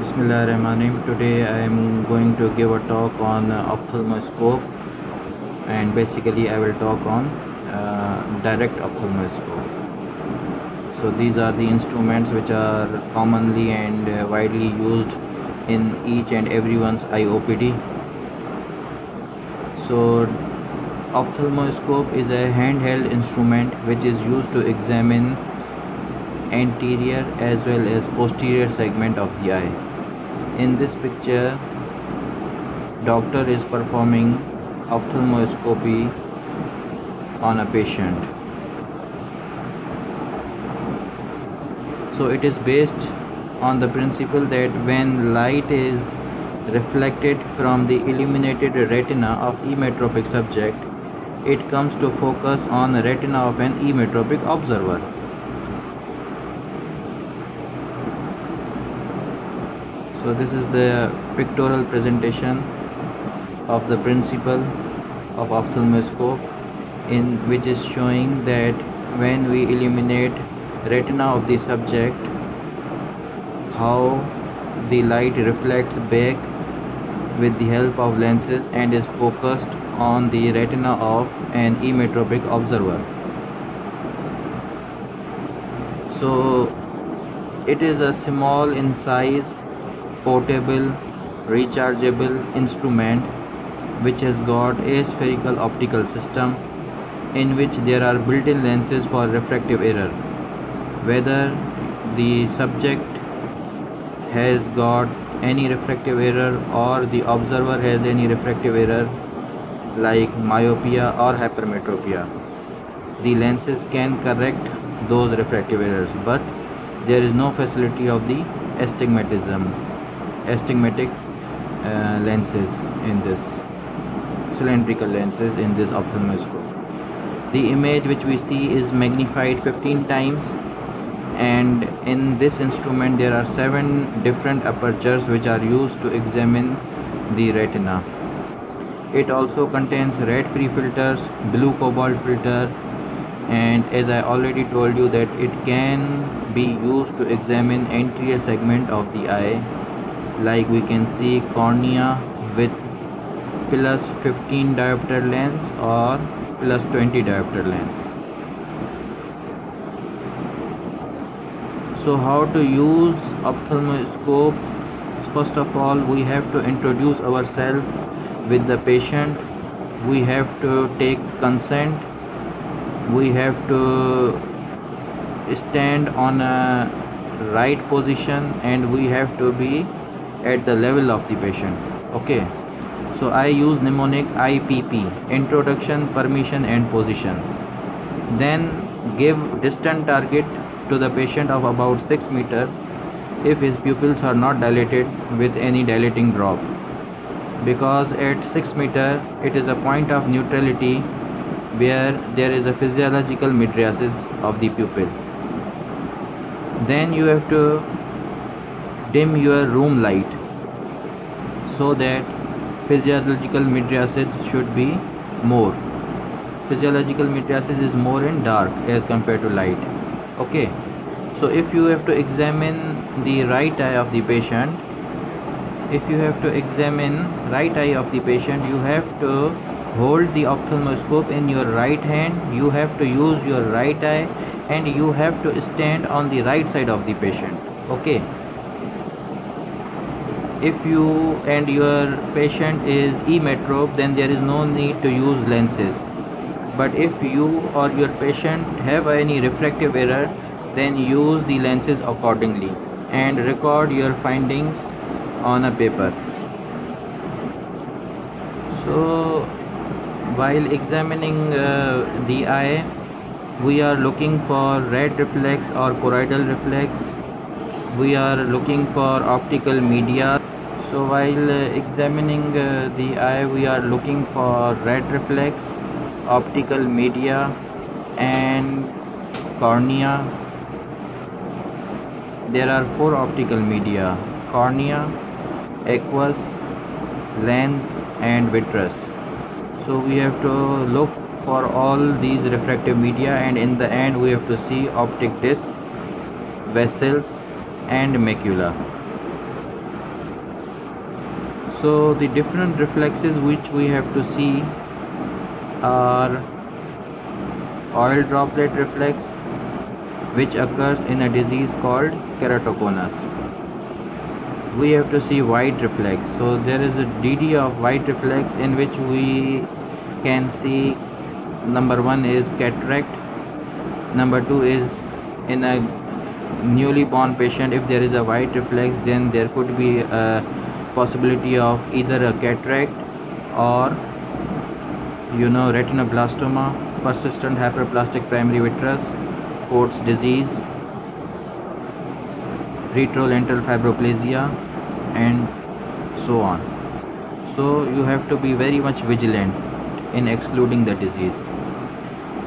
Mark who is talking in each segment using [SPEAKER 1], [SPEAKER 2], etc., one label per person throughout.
[SPEAKER 1] Bismillahirrahmanirrahim. Today I am going to give a talk on ophthalmoscope, and basically I will talk on direct ophthalmoscope. So these are the instruments which are commonly and widely used in each and everyone's IOPD. So ophthalmoscope is a handheld instrument which is used to examine anterior as well as posterior segment of the eye. In this picture, doctor is performing ophthalmoscopy on a patient. So it is based on the principle that when light is reflected from the illuminated retina of emmetropic subject, it comes to focus on the retina of an emmetropic observer. So this is the pictorial presentation of the principle of ophthalmoscope, in which is showing that when we illuminate retina of the subject, how the light reflects back with the help of lenses and is focused on the retina of an emmetropic observer. So it is a small in size, portable, rechargeable instrument which has got a spherical optical system in which there are built-in lenses for refractive error. Whether the subject has got any refractive error or the observer has any refractive error like myopia or hypermetropia, the lenses can correct those refractive errors, but there is no facility of the astigmatic lenses in this, cylindrical lenses in this ophthalmoscope. The image which we see is magnified 15 times, and in this instrument there are 7 different apertures which are used to examine the retina. It also contains red free filters, blue cobalt filter, and as I already told you that it can be used to examine anterior segment of the eye, like we can see cornea with plus 15 diopter lens or plus 20 diopter lens. So how to use ophthalmoscope? First of all, we have to introduce ourselves with the patient. We have to take consent. We have to stand on a right position, and we have to be at the level of the patient. Okay, so I use mnemonic IPP: introduction, permission and position. Then give distant target to the patient of about 6 meters if his pupils are not dilated with any dilating drop, because at 6 meters it is a point of neutrality where there is a physiological mydriasis of the pupil. Then you have to dim your room light so that physiological mydriasis should be more. Physiological mydriasis is more in dark as compared to light. Okay, so if you have to examine the right eye of the patient, you have to hold the ophthalmoscope in your right hand, you have to use your right eye, and you have to stand on the right side of the patient. Okay, if you and your patient is emmetrope, then there is no need to use lenses. But if you or your patient have any refractive error, then use the lenses accordingly and record your findings on a paper. So while examining the eye, we are looking for red reflex or choroidal reflex. We are looking for optical media. So while examining the eye, we are looking for red reflex, optical media and cornea. There are 4 optical media: cornea, aqueous, lens and vitreous. So we have to look for all these refractive media, and in the end we have to see optic disc, vessels and macula. So the different reflexes which we have to see are oil droplet reflex, which occurs in a disease called keratoconus. We have to see white reflex. So there is a DD of white reflex in which we can see number 1 is cataract, number 2 is in a newly born patient. If there is a white reflex, then there could be a possibility of either a cataract or retinoblastoma, persistent hyperplastic primary vitreous, Coats disease, retrolental fibroplasia, and so on. So you have to be very much vigilant in excluding the disease.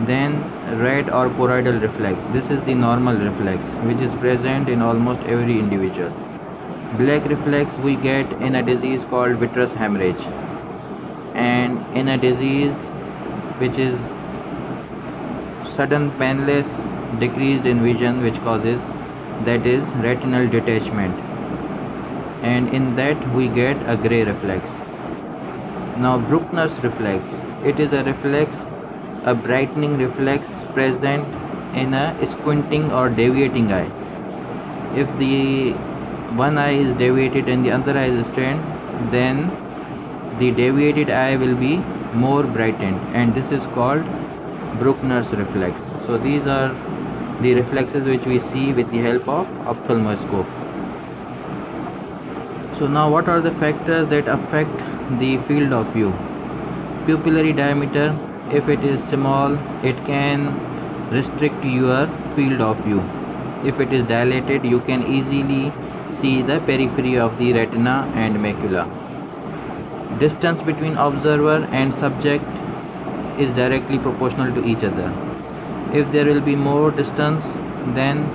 [SPEAKER 1] Then red or choroidal reflex. This is the normal reflex which is present in almost every individual. Black reflex we get in a disease called vitreous hemorrhage, and in a disease which is sudden painless decreased in vision which causes, that is retinal detachment, and in that we get a gray reflex. Now Bruckner's reflex, it is a reflex, a brightening reflex present in a squinting or deviating eye. If the one eye is deviated and the other eye is straight, then the deviated eye will be more brightened, and this is called Bruckner's reflex. So these are the reflexes which we see with the help of ophthalmoscope. So now what are the factors that affect the field of view? Pupillary diameter, if it is small, it can restrict your field of view. If it is dilated, you can easily see the periphery of the retina and macula. Distance between observer and subject is directly proportional to each other. If there will be more distance, then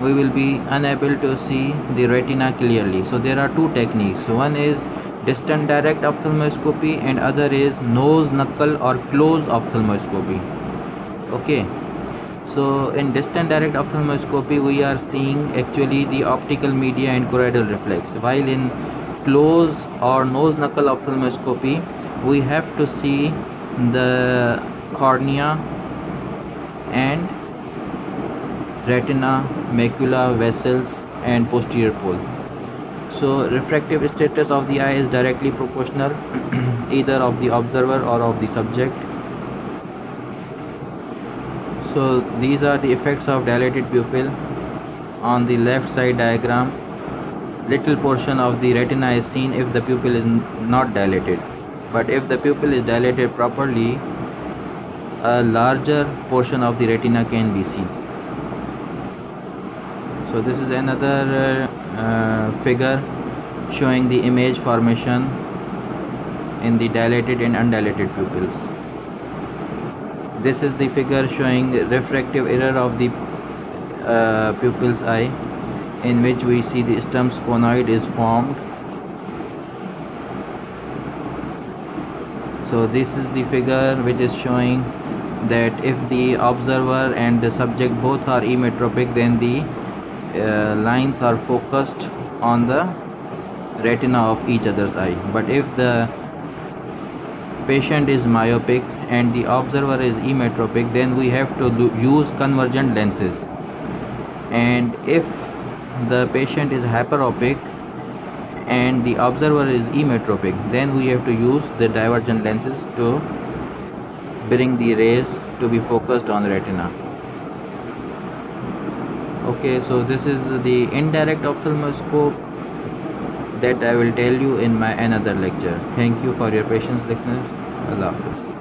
[SPEAKER 1] we will be unable to see the retina clearly. So there are two techniques. One is distant direct ophthalmoscopy and other is nose knuckle or close ophthalmoscopy. Okay, so in distant direct ophthalmoscopy we are seeing actually the optical media and choroidal reflex, while in close or nose knuckle ophthalmoscopy we have to see the cornea and retina, macula, vessels and posterior pole. So refractive status of the eye is directly proportional either of the observer or of the subject. So these are the effects of dilated pupil. On the left side diagram, little portion of the retina is seen if the pupil is not dilated, but if the pupil is dilated properly, a larger portion of the retina can be seen. So this is another figure showing the image formation in the dilated and undilated pupils. This is the figure showing refractive error of the pupil's eye, in which we see the Stump's conoid is formed. So this is the figure which is showing that if the observer and the subject both are emmetropic, then the lines are focused on the retina of each other's eye. But if the patient is myopic and the observer is emmetropic, then we have to use convergent lenses. And if the patient is hyperopic and the observer is emmetropic, then we have to use the divergent lenses to bring the rays to be focused on the retina. Okay, so this is the indirect ophthalmoscope that I will tell you in my another lecture. Thank you for your patience, listeners. Allah Hafiz.